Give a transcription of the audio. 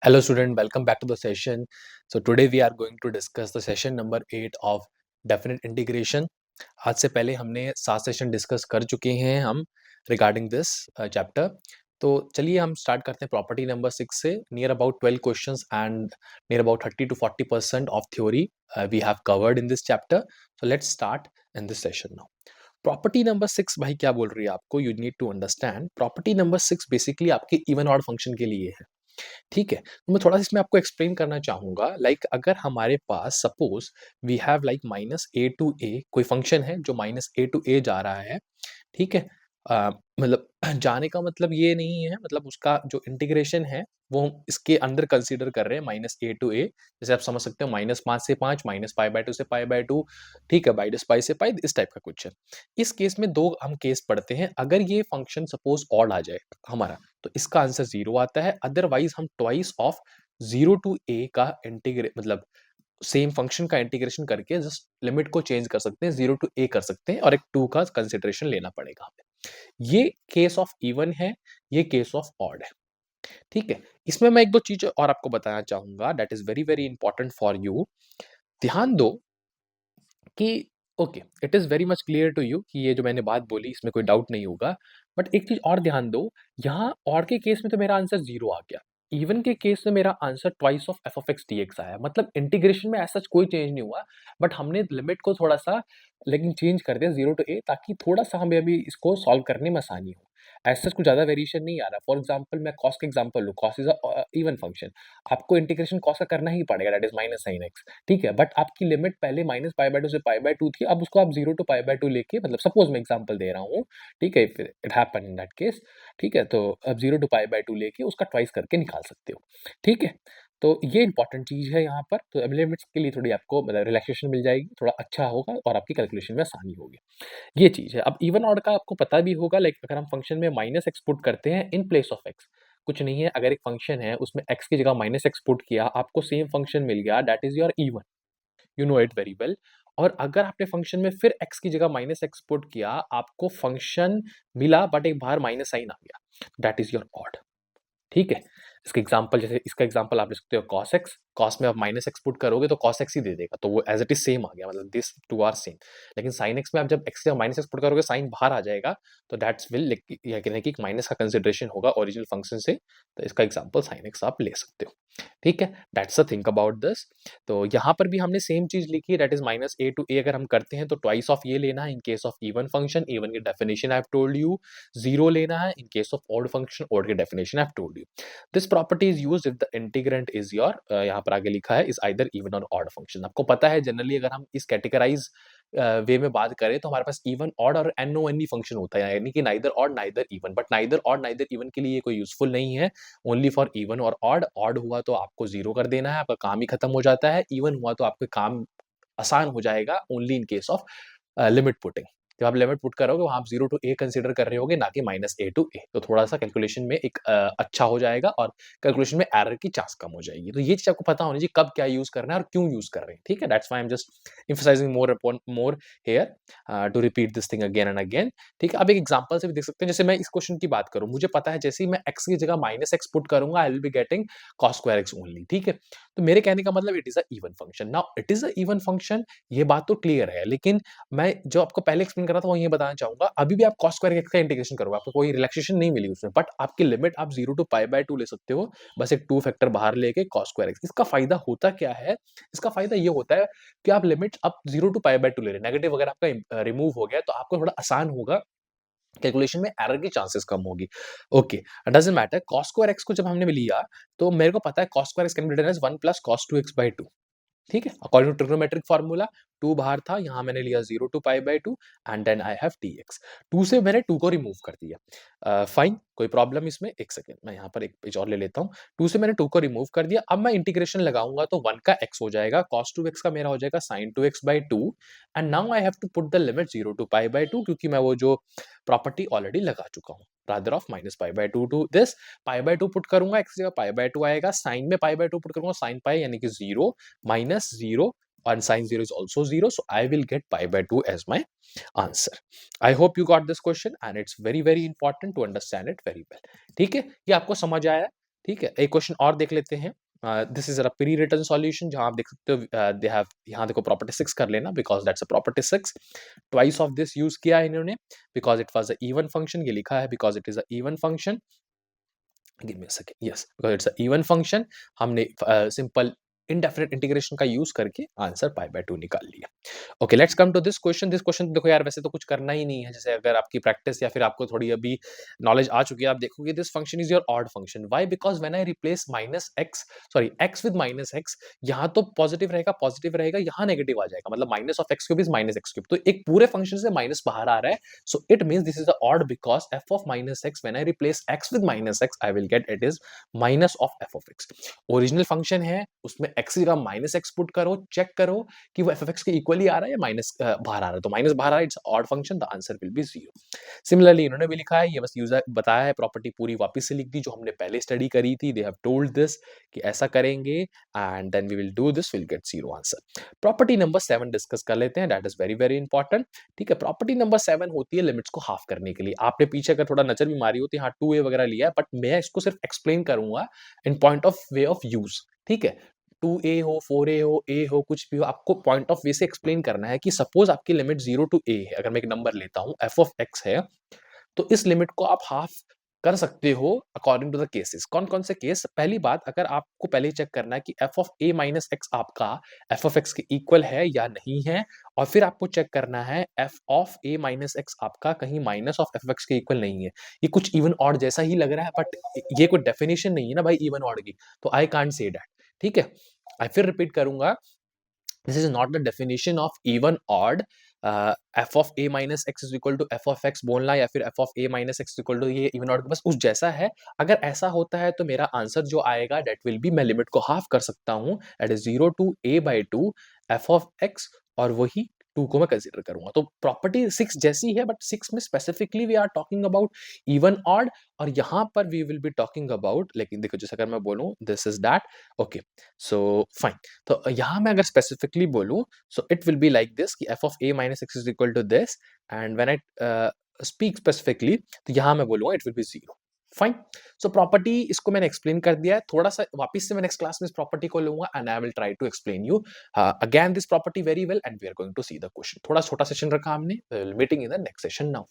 Hello student, welcome back to the session. So today we are going to discuss the session number 8 of definite integration. आज से पहले हमने 7 session discuss कर चुके हैं हम रिगार्डिंग दिस चैप्टर. तो चलिए हम स्टार्ट करते हैं प्रॉपर्टी नंबर 6 से. Near about 12 questions and near about 30 to 40% of theory we have covered in this chapter. So let's start in this session now. Property number 6 भाई क्या बोल रही है आपको? You need to understand. Property number 6 basically आपके even odd function के लिए है. ठीक है, तो मैं थोड़ा-सा इसमें आपको एक्सप्लेन करना चाहूँगा. लाइक अगर हमारे पास suppose we have like minus A to A कोई फंक्शन है जो माइनस ए टू ए जा रहा है, ठीक है? मतलब जाने का मतलब ये नहीं है, मतलब उसका जो इंटीग्रेशन है वो हम इसके अंदर कंसीडर कर रहे हैं माइनस ए टू ए. जैसे आप समझ सकते हो -5 से 5, माइनस पाई बाय 2 से पाई बाय 2, ठीक है? माइनस पाई से पाई, इस टाइप का कुछ है. इस केस में 2 हम केस पढ़ते हैं. अगर ये फंक्शन सपोज़ ऑड आ जाए हमारा, तो इसका आंसर 0 आता है. अदरवाइज़ हम ट्वाइस ऑफ 0 टू ए का मतलब सेम फंक्शन का इंटीग्रेशन करके जस्ट लिमिट को चेंज कर सकते हैं, 0 टू ए कर सकते हैं और एक 2 का कंसिडरेशन लेना पड़ेगा हमें. ये केस ऑफ इवन है, ये केस ऑफ ऑड है, ठीक है? इसमें मैं 1-2 चीज़ और आपको बताना चाहूँगा that is very, very important for you. ध्यान दो कि okay, it is very much clear to you कि ये जो मैंने बात बोली इसमें कोई डाउट नहीं होगा. बट एक चीज़ और ध्यान दो, यहाँ ऑड के केस में तो मेरा आंसर 0 आ गया. इवन के केस में मेरा answer twice of F of X DX आया. मतलब इंटीग्रेशन में ऐसा कोई चेंज नहीं हुआ, बट हमने लिमिट को थोड़ा-सा लेकिन चेंज कर दिया 0 टू ए, ताकि थोड़ा-सा हमें अभी इसको सॉल्व करने में आसानी हो. ऐसा सच कुछ ज़्यादा वेरिएशन नहीं आ रहा. फॉर एग्जांपल मैं कॉस का एग्जांपल लूँ, cos is a even function. आपको इंटीग्रेशन कॉस का करना ही पड़ेगा, that is minus sine x. ठीक है, बट आपकी लिमिट पहले माइनस पाई बाय 2 से पाई बाय 2 थी. अब उसको आप 0 टू पाई बाय 2 लेके, मतलब सपोज़ मैं एग्जांपल दे रहा हूँ, ठीक है? If it happen in that case, ठीक है? तो अब 0 टू पाई बाय 2 लेके उसका ट्वाइस करके निकाल सकते हो, ठीक है? तो ये इंपॉर्टेंट चीज़ है यहाँ पर. तो अब लिमिट्स के लिए थोड़ी आपको मतलब रिलैक्सेशन मिल जाएगी, थोड़ा अच्छा होगा और आपकी कैलकुलेशन में आसानी होगी. ये चीज़ है. अब इवन ऑड का आपको पता भी होगा, लाइक अगर हम फंक्शन में माइनस एक्स पुट करते हैं इन प्लेस ऑफ एक्स, कुछ नहीं है. अगर एक फंक्शन है उसमें एक्स की जगह माइनस एक्स पुट किया, आपको सेम फंक्शन मिल गया, that is your even. You know it very well. और अगर आपने फंक्शन में फिर एक्स की जगह माइनस एक्स पुट किया, आपको फंक्शन मिला बट एक बाहर माइनस साइन आ गया, दैट इज़ योर ऑड. ठीक है? इसका एग्जांपल, जैसे इसका एग्जांपल आप ले सकते हो cos x. cos में आप माइनस एक्स पुट करोगे तो cos x ही दे देगा, तो वो एज इट इज सेम आ गया, मतलब दिस टू आर सेम. लेकिन sin x में आप जब x से माइनस एक्स पुट करोगे, साइन बाहर आ जाएगा, तो दैट्स विल ये कहते हैं कि माइनस का कंसिडरेशन होगा ओरिजिनल फंक्शन से. तो इसका एग्जांपल sin x आप ले सकते हो, ठीक है? That's the think about this. तो यहाँ पर भी हमने सेम चीज लिखी है, that is minus A to A. अगर हम करते हैं तो ट्वाइस ऑफ ये लेना है in case of even function. Even की definition I have told you. 0 लेना है in case of odd function. Odd की definition I have told you. This property is used if the integrand is your, यहाँ पर आगे लिखा है, is either even और ऑड फंक्शन. आपको पता है जनरली अगर हम इस कैटेगराइज वे में बात करें तो हमारे पास इवन ऑड और एनओएनई फंक्शन होता है, यानी कि neither odd neither even. But neither odd neither even के लिए ये कोई यूजफुल नहीं है. ओनली फॉर इवन और ऑड. ऑड हुआ तो आपको 0 कर देना है, आपका काम ही खत्म हो जाता है. इवन हुआ तो आपका काम आसान हो जाएगा only in case of limit putting. जब आप लिमिट पुट करोगे वहां आप 0 टू ए कंसीडर कर रहे होगे, ना कि माइनस ए टू ए. तो थोड़ा सा कैलकुलेशन में एक अच्छा हो जाएगा और कैलकुलेशन में एरर की चांस कम हो जाएगी. तो ये चीज आपको पता होनी चाहिए कब क्या यूज करना है और क्यों यूज कर रहे हैं, ठीक है? That's why I am just emphasizing more upon more here to repeat this thing again and again. ठीक है? अब एक एग्जांपल से भी देख सकते हैं. जैसे मैं इस क्वेश्चन की बात करूं, मुझे पता है जैसे ही मैं x की जगह माइनस एक्स पुट करूंगा, I will be getting cos square x only, ठीक है? तो मेरे कहने का मतलब it is a even function. Now it is a even function, ये बात तो क्लियर है. लेकिन मैं जो आपको पहले एक्सप्लेन कर रहा था वो ये बताना चाहूंगा, अभी भी आप cos स्क्वायर x का इंटीग्रेशन करोगे, आपको कोई रिलैक्सेशन नहीं मिली उसमें, बट आपकी लिमिट आप 0 टू पाई बाय 2 ले सकते हो, बस एक 2 फैक्टर बाहर लेके cos स्क्वायर x. इसका फायदा होता क्या है? इसका फायदा ये होता है कि आप लिमिट अब 0 टू पाई बाय 2 ले रहे हैं, नेगेटिव अगर आपका रिमूव हो गया तो आपको थोड़ा आसान होगा, कैलकुलेशन में एरर की चांसेस कम होगी. Okay, doesn't matter. cos square x को जब हमने लिया तो मेरे को पता है cos square x can be written as 1 plus cos 2x by 2, ठीक है? अकॉर्डिंग टू ट्रिग्नोमेट्रिक फार्मूला 2 बाहर था, यहाँ मैंने लिया 0 to pi by 2 and then I have dx. 2 से मैंने 2 को रिमूव कर दिया. फाइन, कोई प्रॉब्लम इसमें? एक सेकंड, मैं यहाँ पर एक पेज और ले लेता हूँ. 2 से मैंने 2 को रिमूव कर दिया. अब मैं इंटीग्रेशन लगाऊंगा तो 1 का x हो जाएगा, cos 2x का मेरा हो जाएगा sin 2x by 2 and now I have to put the limit 0 to pi by 2, क्योंकि मैं वो जो प्रॉपर्टी ऑलरेडी लगा चुका हूँ. Rather of minus pi by 2 to this. Pi by 2 put करूंगा, x की जगह पाई बाय 2 आएगा. साइन में पाई बाय 2 पुट करूंगा, साइन पाई यानी कि 0 minus 0 and sin 0 is also 0, so I will get pi by 2 as my answer. I hope you got this question and it's very very important to understand it very well. ठीक है? ये आपको समझ आया है? ठीक है, एक क्वेश्चन और देख लेते हैं। This is a pre written solution, जहां आप देख सकते हो दे हैव, यहाँ देखो प्रॉपर्टी 6 कर लेना, because that's a property 6। Twice of this use किया है इन्होंने, because it was a even function, ये लिखा है because it is a even function. Give me a second, yes, because it's a even function. हमने simple indefinite integration का use करके answer pi by 2 निकाल लिया। Okay, let's come to this question. This question देखो यार, वैसे तो कुछ करना ही नहीं है, जैसे अगर आपकी प्रैक्टिस या फिर आपको थोड़ी अभी नॉलेज आ चुकी है, आप देखोगे this function is your odd function. Why? Because when I replace minus x, sorry x with minus x, यहाँ तो पॉजिटिव रहेगा, यहाँ नेगेटिव आ जाएगा, मतलब minus of x cube is minus x cube, तो एक पूरे फंक्शन से माइनस बाहर आ रहा है, so it means this is the odd, because F of minus x when I replace x with minus x I will get it is minus of F of x. Original function है, उसमें x की जगह minus x put करो, check करो कि वो F of x के equally आ रहा है या माइनस बाहर आ रहा है, तो माइनस बाहर आ रहा है, it's odd function, the answer will be 0। Similarly इन्होंने भी लिखा है, ये बस यूजर बताया है, प्रॉपर्टी पूरी वापस से लिख दी जो हमने पहले स्टडी करी थी। दे हैव टोल्ड दिस कि ऐसा करेंगे and then we will do this, will get 0 answer. Property number 7 discuss कर लेते हैं, that is very very important. ठीक है, प्रॉपर्टी नंबर 7 होती है लिमिट्स को हाफ करने के लिए। आपने पीछे अगर थोड़ा नजर भी मारी होती है, हाँ 2a वगैरह लिया है, बट मैं इसको सिर्फ एक्सप्लेन करूंगा in point of way of use. ठीक है, 2a हो, 4a हो, a हो, कुछ भी हो, आपको पॉइंट ऑफ वे से एक्सप्लेन करना है कि सपोज आपकी लिमिट 0 टू a है, अगर मैं एक नंबर लेता हूं f ऑफ x है, तो इस लिमिट को आप हाफ कर सकते हो अकॉर्डिंग टू द केसेस। कौन कौन से केस? पहली बात, अगर आपको पहले ही चेक करना है कि f of a minus x आपका f ऑफ x के इक्वल है या नहीं है, और फिर आपको चेक करना है f of a minus x आपका कहीं minus of f of x के इक्वल नहीं है। ये कुछ इवन ऑड जैसा ही लग रहा है, बट ये कोई डेफिनेशन नहीं है ना भाई इवन ऑड की, तो आई कांट से दैट। ठीक है, आई फिर रिपीट करूंगा, this is not the definition of even odd। f of a minus x is equal to f of x बोलना, या फिर f of a minus x is equal to ये even odd बस उस जैसा है। अगर ऐसा होता है तो मेरा आंसर जो आएगा that will be, मैं लिमिट को हाफ कर सकता हूँ, that is 0 to a by 2 f of x, और वही 2 को मैं कंसीडर करूंगा। तो प्रॉपर्टी 6 जैसी है, बट 6 में specifically we are talking about even odd, और यहाँ पर we will be talking about, लेकिन देखो जैसे अगर मैं बोलूँ this is that. Okay, so fine, तो यहाँ मैं अगर स्पेसिफिकली बोलूँ, so it will be like this कि f of a minus X is equal to this, and when I speak specifically, तो यहाँ मैं बोलूँगा it will be 0। Fine, so property इसको मैंने एक्सप्लेन कर दिया है, थोड़ा सा वापस से मैं नेक्स्ट क्लास में इस प्रॉपर्टी को लूंगा and I will try to explain you again this property very well, and we are going to see the question. थोड़ा छोटा सेशन रखा हमने, meeting in the next session now.